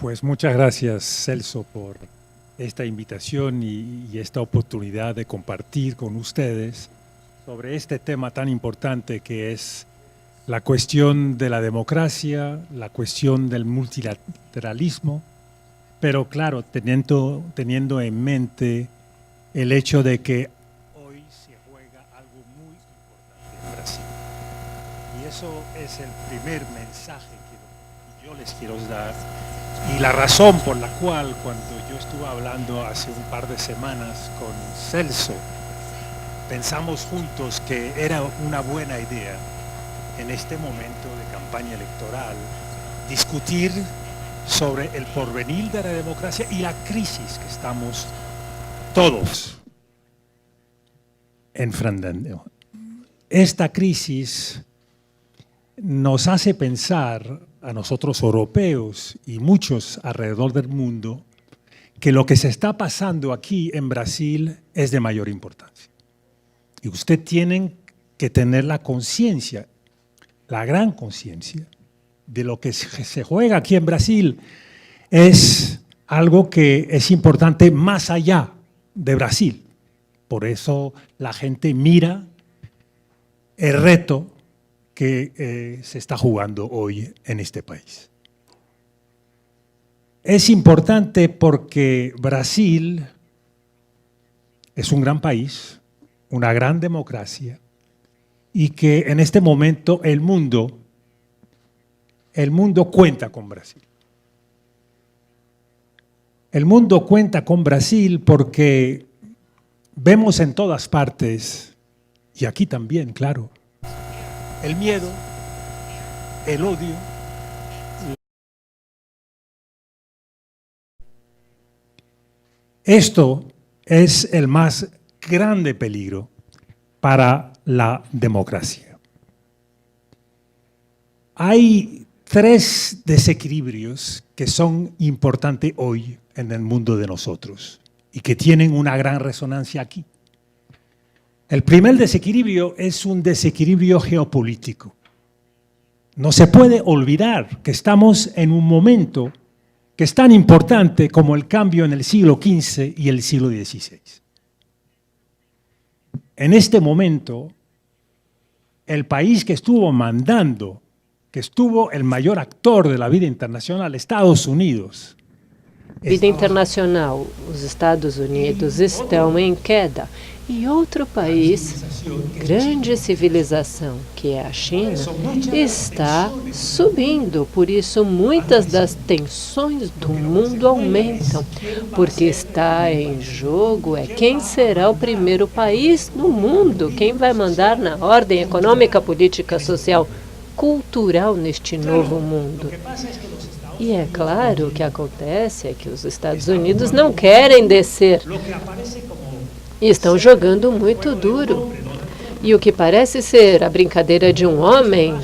Pues muchas gracias, Celso, por esta invitación y esta oportunidad de compartir con ustedes sobre este tema tan importante que es la cuestión de la democracia, la cuestión del multilateralismo, pero claro, teniendo en mente el hecho de que hoy se juega algo muy importante en Brasil. Y eso es el primer mensaje que yo les quiero dar. Y la razón por la cual, cuando yo estuve hablando hace un par de semanas con Celso, pensamos juntos que era una buena idea en este momento de campaña electoral discutir sobre el porvenir de la democracia y la crisis que estamos todos enfrentando. Esta crisis nos hace pensar a nosotros europeos y muchos alrededor del mundo que lo que se está pasando aquí en Brasil es de mayor importancia. Y usted tiene que tener la conciencia, la gran conciencia, de lo que se juega aquí en Brasil es algo que es importante más allá de Brasil. Por eso la gente mira el reto que se está jugando hoy en este país. Es importante porque Brasil es un gran país, una gran democracia, y que en este momento el mundo cuenta con Brasil. El mundo cuenta con Brasil porque vemos en todas partes, y aquí también, claro, el miedo, el odio, esto es el más grande peligro para la democracia. Hay tres desequilibrios que son importantes hoy en el mundo de nosotros y que tienen una gran resonancia aquí. El primer desequilibrio es un desequilibrio geopolítico. No se puede olvidar que estamos en un momento que es tan importante como el cambio en el siglo XV y el siglo XVI. En este momento, el país que estuvo mandando, que estuvo el mayor actor de la vida internacional, Estados Unidos. Vida internacional, os Estados Unidos estão em queda. E outro país, grande civilização, que é a China, está subindo. Por isso, muitas das tensões do mundo aumentam, porque está em jogo quem será o primeiro país no mundo, quem vai mandar na ordem econômica, política, social, cultural neste novo mundo. E é claro, o que acontece é que os Estados Unidos não querem descer. E estão jogando muito duro. E o que parece ser a brincadeira de um homem,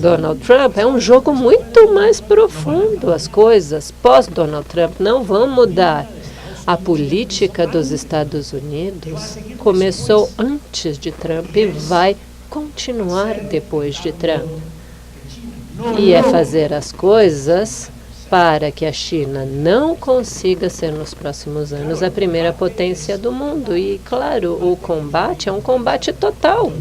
Donald Trump, é um jogo muito mais profundo. As coisas pós-Donald Trump não vão mudar. A política dos Estados Unidos começou antes de Trump e vai continuar depois de Trump. E é fazer as coisas para que a China não consiga ser nos próximos anos a primeira potência do mundo. E, claro, o combate é um combate total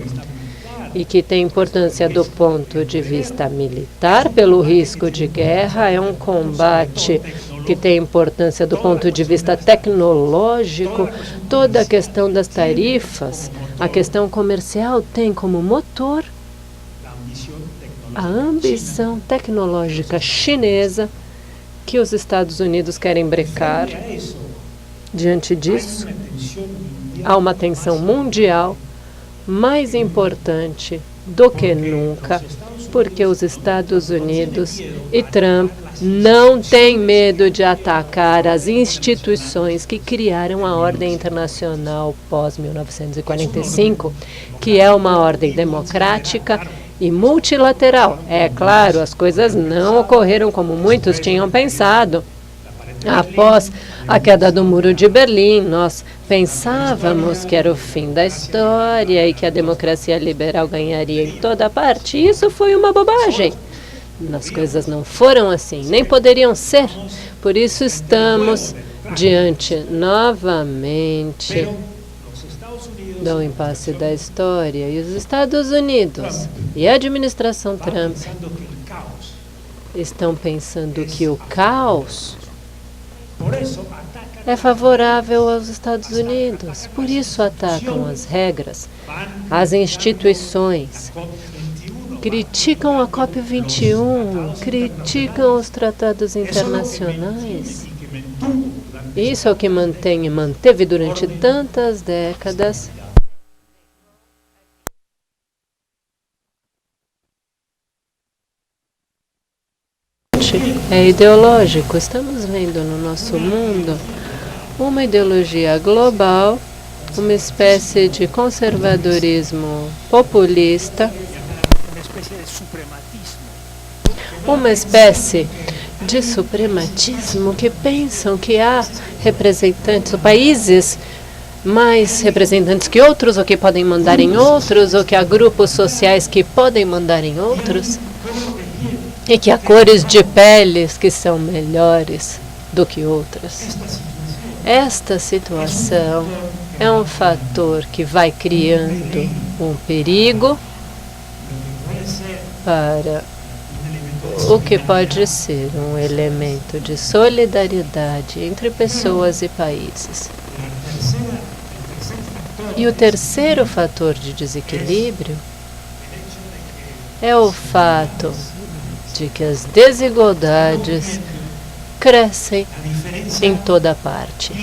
e que tem importância do ponto de vista militar, pelo risco de guerra, é um combate que tem importância do ponto de vista tecnológico, toda a questão das tarifas, a questão comercial tem como motor a ambição tecnológica chinesa que os Estados Unidos querem brecar. Diante disso, há uma tensão mundial mais importante do que nunca, porque os Estados Unidos e Trump não têm medo de atacar as instituições que criaram a ordem internacional pós-1945, que é uma ordem democrática e multilateral. É claro, as coisas não ocorreram como muitos tinham pensado. Após a queda do Muro de Berlim, nós pensávamos que era o fim da história e que a democracia liberal ganharia em toda parte. Isso foi uma bobagem. As coisas não foram assim, nem poderiam ser. Por isso estamos diante novamente do impasse da história. E os Estados Unidos e a administração Trump estão pensando que o caos é favorável aos Estados Unidos. Por isso atacam as regras, as instituições, criticam a COP21, criticam os tratados internacionais. Isso é o que manteve durante tantas décadas é ideológico. Estamos vendo no nosso mundo uma ideologia global, uma espécie de conservadorismo populista, uma espécie de suprematismo que pensam que há representantes, países mais representantes que outros, ou que podem mandar em outros, ou que há grupos sociais que podem mandar em outros, e que há cores de peles que são melhores do que outras. Esta situação é um fator que vai criando um perigo para o que pode ser um elemento de solidariedade entre pessoas e países. E o terceiro fator de desequilíbrio é o fato de que as desigualdades crescem em toda parte.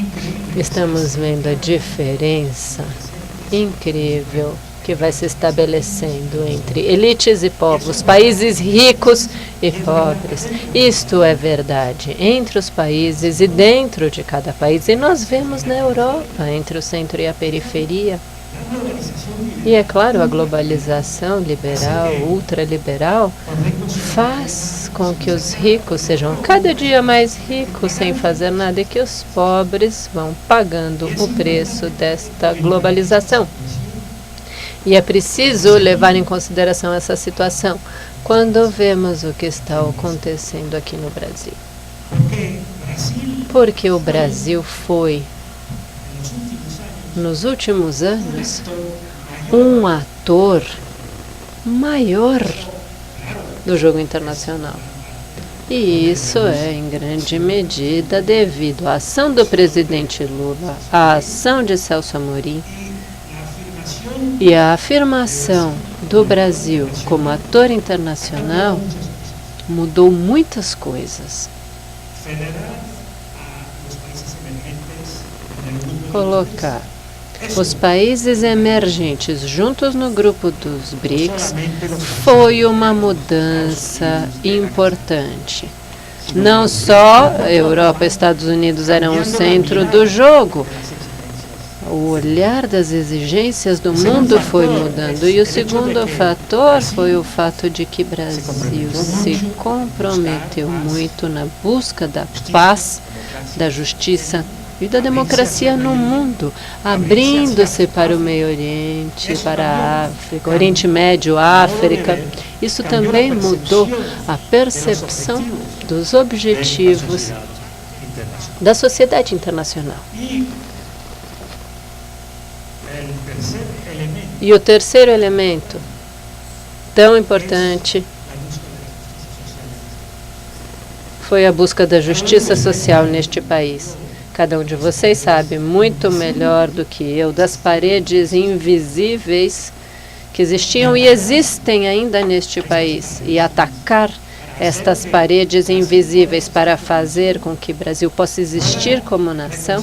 Estamos vendo a diferença incrível que vai se estabelecendo entre elites e povos, países ricos e pobres. Isto é verdade entre os países e dentro de cada país. E nós vemos na Europa, entre o centro e a periferia. E é claro, a globalização liberal, ultraliberal, faz com que os ricos sejam cada dia mais ricos sem fazer nada e que os pobres vão pagando o preço desta globalização. E é preciso levar em consideração essa situação quando vemos o que está acontecendo aqui no Brasil. Porque o Brasil foi, nos últimos anos, um ator maior do jogo internacional. E isso é, em grande medida, devido à ação do presidente Lula, à ação de Celso Amorim e à afirmação do Brasil como ator internacional mudou muitas coisas. Colocar os países emergentes juntos no grupo dos BRICS foi uma mudança importante. Não só a Europa e Estados Unidos eram o centro do jogo. O olhar das exigências do mundo foi mudando. E o segundo fator foi o fato de que o Brasil se comprometeu muito na busca da paz, da justiça e da democracia no mundo, abrindo-se para o Meio Oriente, para a África, Oriente Médio, África. Isso também mudou a percepção dos objetivos da sociedade internacional. E o terceiro elemento, tão importante, foi a busca da justiça social neste país. Cada um de vocês sabe muito melhor do que eu das paredes invisíveis que existiam e existem ainda neste país. E atacar estas paredes invisíveis para fazer com que o Brasil possa existir como nação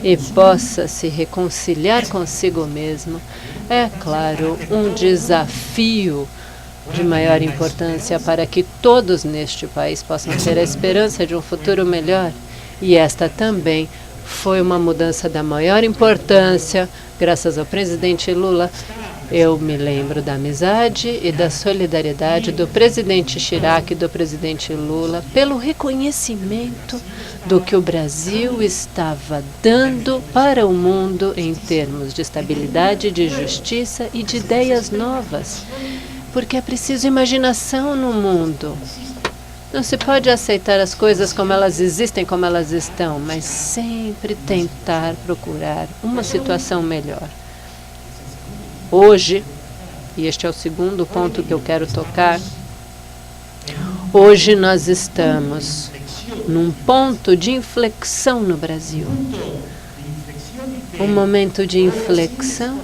e possa se reconciliar consigo mesmo, é, claro, um desafio de maior importância para que todos neste país possam ter a esperança de um futuro melhor. E esta também foi uma mudança da maior importância, graças ao presidente Lula. Eu me lembro da amizade e da solidariedade do presidente Chirac e do presidente Lula pelo reconhecimento do que o Brasil estava dando para o mundo em termos de estabilidade, de justiça e de ideias novas. Porque é preciso imaginação no mundo. Não se pode aceitar as coisas como elas existem, como elas estão, mas sempre tentar procurar uma situação melhor. Hoje, e este é o segundo ponto que eu quero tocar, hoje nós estamos num ponto de inflexão no Brasil. Um momento de inflexão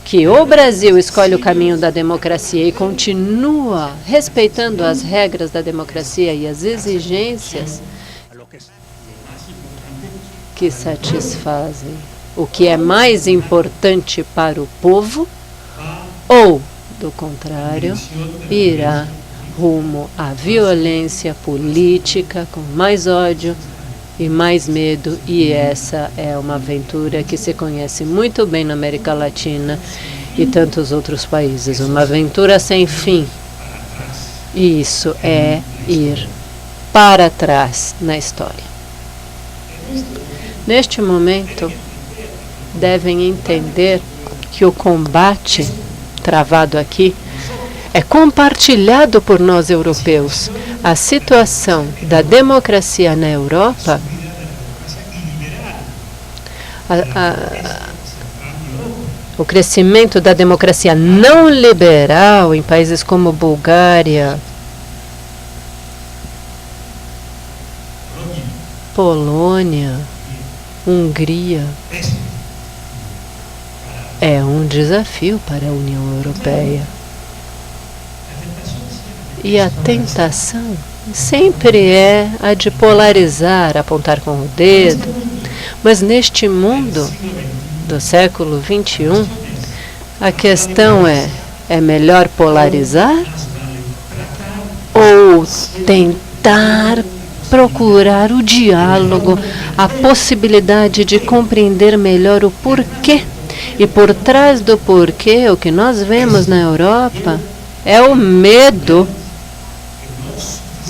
que o Brasil escolhe o caminho da democracia e continua respeitando as regras da democracia e as exigências que satisfazem o que é mais importante para o povo, ou, do contrário, irá rumo à violência política com mais ódio e mais medo, e essa é uma aventura que se conhece muito bem na América Latina e tantos outros países, uma aventura sem fim. E isso é ir para trás na história. Neste momento, devem entender que o combate travado aqui é compartilhado por nós europeus. A situação da democracia na Europa, o crescimento da democracia não liberal em países como Bulgária, Polônia, Hungria, é um desafio para a União Europeia. E a tentação sempre é a de polarizar, apontar com o dedo. Mas neste mundo do século XXI, a questão é melhor polarizar ou tentar procurar o diálogo, a possibilidade de compreender melhor o porquê. E por trás do porquê, o que nós vemos na Europa é o medo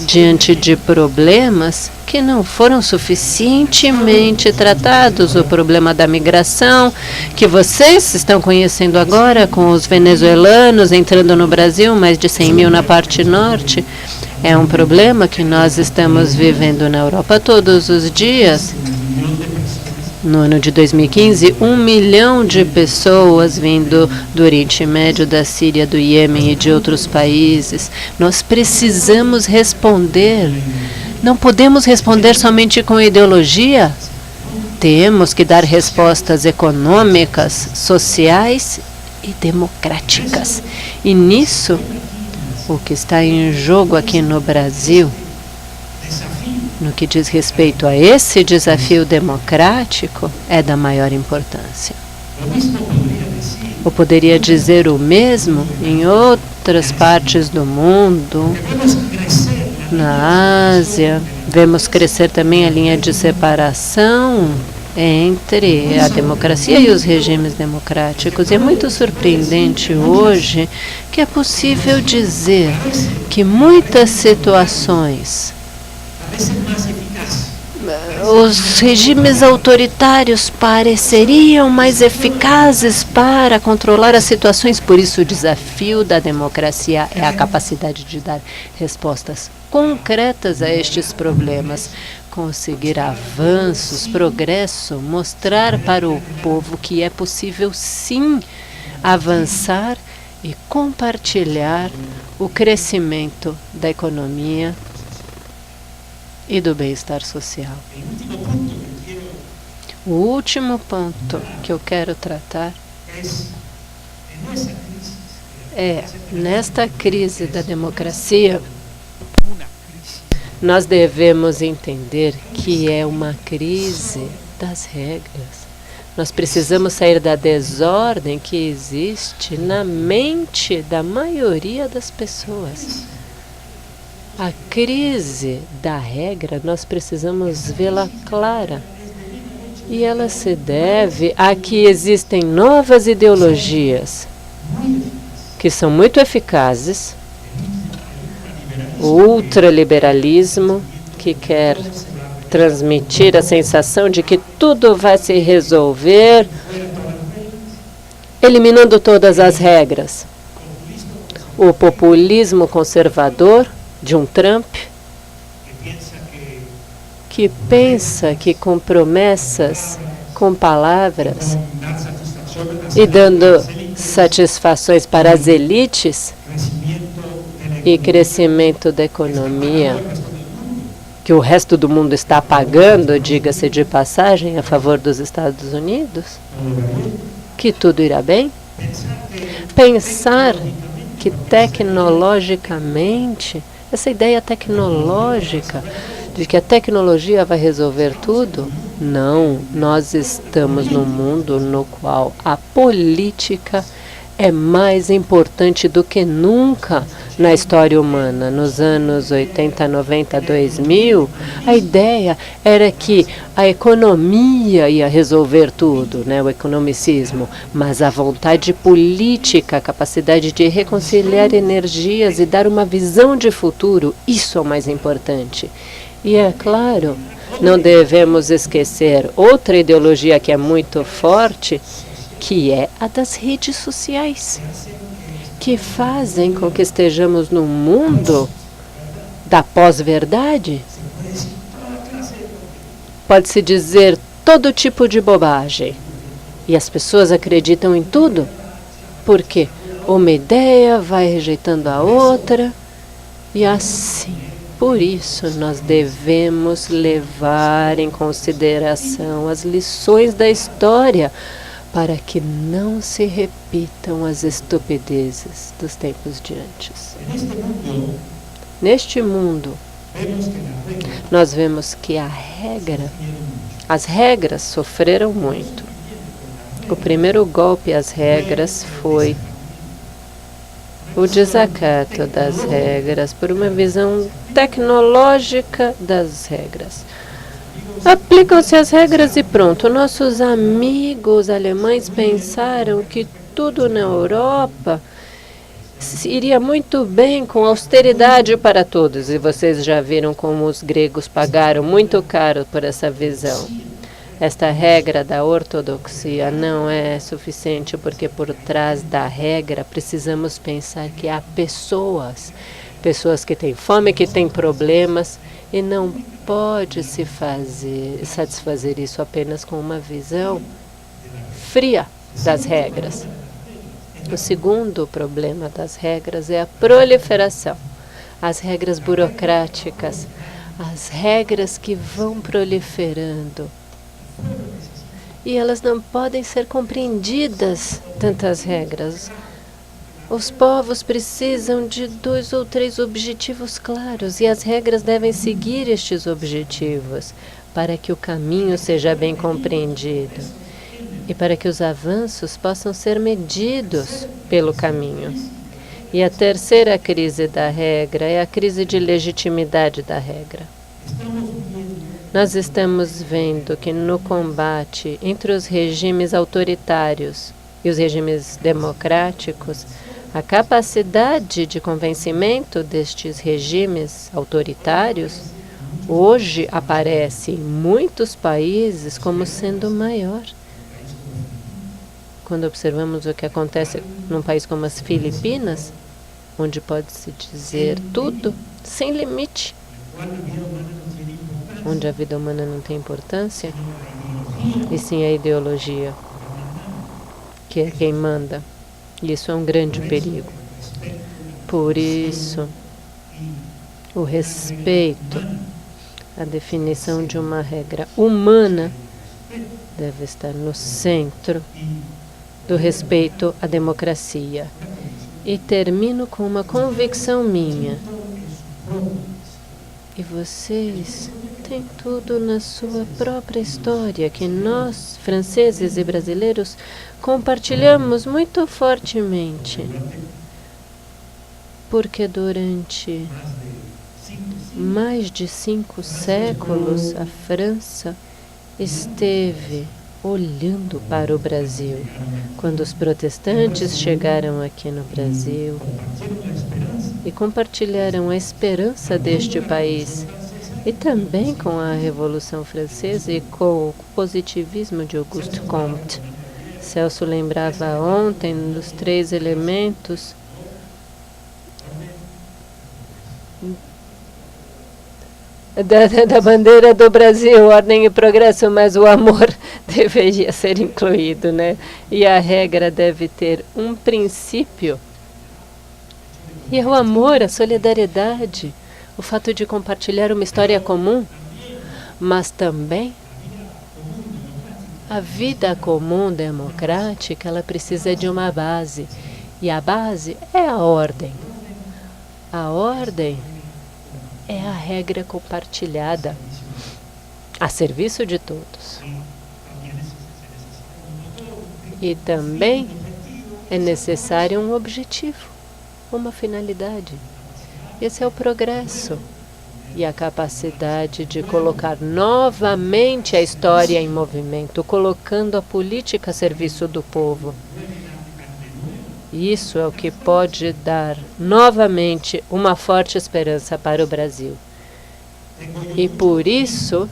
diante de problemas que não foram suficientemente tratados. O problema da migração, que vocês estão conhecendo agora, com os venezuelanos entrando no Brasil, mais de 100 mil na parte norte, é um problema que nós estamos vivendo na Europa todos os dias. No ano de 2015, 1 milhão de pessoas vindo do Oriente Médio, da Síria, do Iêmen e de outros países. Nós precisamos responder. Não podemos responder somente com ideologia. Temos que dar respostas econômicas, sociais e democráticas. E nisso, o que está em jogo aqui no Brasil, no que diz respeito a esse desafio democrático, é da maior importância. Eu poderia dizer o mesmo em outras partes do mundo. Na Ásia, vemos crescer também a linha de separação entre a democracia e os regimes democráticos. E é muito surpreendente hoje que é possível dizer que muitas situações, os regimes autoritários pareceriam mais eficazes para controlar as situações. Por isso, o desafio da democracia é a capacidade de dar respostas concretas a estes problemas, conseguir avanços, progresso, mostrar para o povo que é possível, sim, avançar e compartilhar o crescimento da economia e do bem-estar social. O último ponto que eu quero tratar é, nesta crise da democracia, nós devemos entender que é uma crise das regras. Nós precisamos sair da desordem que existe na mente da maioria das pessoas. A crise da regra, nós precisamos vê-la clara. E ela se deve a que existem novas ideologias que são muito eficazes. O ultraliberalismo, que quer transmitir a sensação de que tudo vai se resolver eliminando todas as regras. O populismo conservador, de um Trump que pensa que com promessas, com palavras e dando satisfações para as elites e crescimento da economia, que o resto do mundo está pagando, diga-se de passagem, a favor dos Estados Unidos, que tudo irá bem? Pensar que tecnologicamente, essa ideia tecnológica, de que a tecnologia vai resolver tudo, não, nós estamos num mundo no qual a política é mais importante do que nunca na história humana. Nos anos 80, 90, 2000, a ideia era que a economia ia resolver tudo, né, o economicismo, mas a vontade política, a capacidade de reconciliar energias e dar uma visão de futuro, isso é o mais importante. E é claro, não devemos esquecer outra ideologia que é muito forte, que é a das redes sociais, que fazem com que estejamos num mundo da pós-verdade. Pode-se dizer todo tipo de bobagem. E as pessoas acreditam em tudo, porque uma ideia vai rejeitando a outra, e assim. Por isso, nós devemos levar em consideração as lições da história, para que não se repitam as estupidezes dos tempos de antes. Neste mundo, nós vemos que as regras sofreram muito. O primeiro golpe às regras foi o desacato das regras por uma visão tecnológica das regras. Aplicam-se as regras e pronto. Nossos amigos alemães pensaram que tudo na Europa iria muito bem com austeridade para todos. E vocês já viram como os gregos pagaram muito caro por essa visão. Esta regra da ortodoxia não é suficiente, porque por trás da regra precisamos pensar que há pessoas que têm fome, que têm problemas, e não pode se satisfazer isso apenas com uma visão fria das regras. O segundo problema das regras é a proliferação. As regras burocráticas, as regras que vão proliferando. E elas não podem ser compreendidas, tantas regras. Os povos precisam de 2 ou 3 objetivos claros, e as regras devem seguir estes objetivos para que o caminho seja bem compreendido e para que os avanços possam ser medidos pelo caminho. E a terceira crise da regra é a crise de legitimidade da regra. Nós estamos vendo que no combate entre os regimes autoritários e os regimes democráticos, a capacidade de convencimento destes regimes autoritários hoje aparece em muitos países como sendo maior. Quando observamos o que acontece num país como as Filipinas, onde pode-se dizer tudo sem limite, onde a vida humana não tem importância, e sim a ideologia, que é quem manda. E isso é um grande perigo. Por isso, o respeito, a definição de uma regra humana deve estar no centro do respeito à democracia. E termino com uma convicção minha. E vocês têm tudo na sua própria história, que nós, franceses e brasileiros, compartilhamos muito fortemente. Porque durante mais de 5 séculos, a França esteve olhando para o Brasil. Quando os protestantes chegaram aqui no Brasil e compartilharam a esperança deste país, e também com a Revolução Francesa e com o positivismo de Auguste Comte. Celso lembrava ontem dos 3 elementos da bandeira do Brasil, ordem e progresso, mas o amor deveria ser incluído, né? E a regra deve ter um princípio. E é o amor, a solidariedade, o fato de compartilhar uma história comum, mas também a vida comum democrática, ela precisa de uma base. E a base é a ordem. A ordem é a regra compartilhada a serviço de todos. E também é necessário um objetivo, uma finalidade. Esse é o progresso e a capacidade de colocar novamente a história em movimento, colocando a política a serviço do povo. Isso é o que pode dar novamente uma forte esperança para o Brasil. E por isso,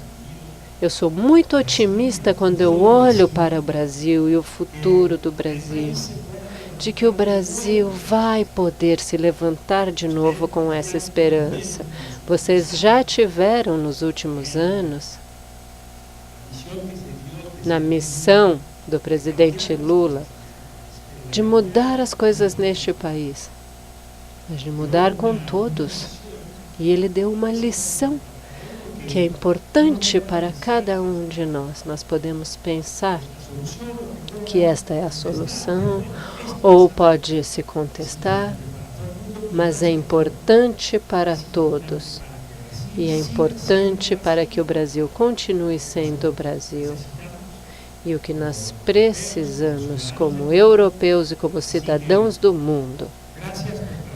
eu sou muito otimista quando eu olho para o Brasil e o futuro do Brasil, de que o Brasil vai poder se levantar de novo com essa esperança. Vocês já tiveram nos últimos anos, na missão do presidente Lula, de mudar as coisas neste país, mas de mudar com todos. E ele deu uma lição que é importante para cada um de nós. Nós podemos pensar que esta é a solução, ou pode se contestar, mas é importante para todos. E é importante para que o Brasil continue sendo o Brasil. E o que nós precisamos como europeus e como cidadãos do mundo.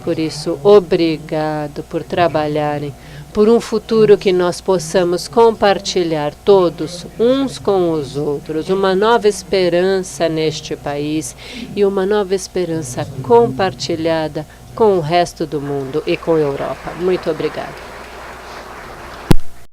Por isso, obrigado por trabalharem por um futuro que nós possamos compartilhar todos, uns com os outros, uma nova esperança neste país e uma nova esperança compartilhada com o resto do mundo e com a Europa. Muito obrigada.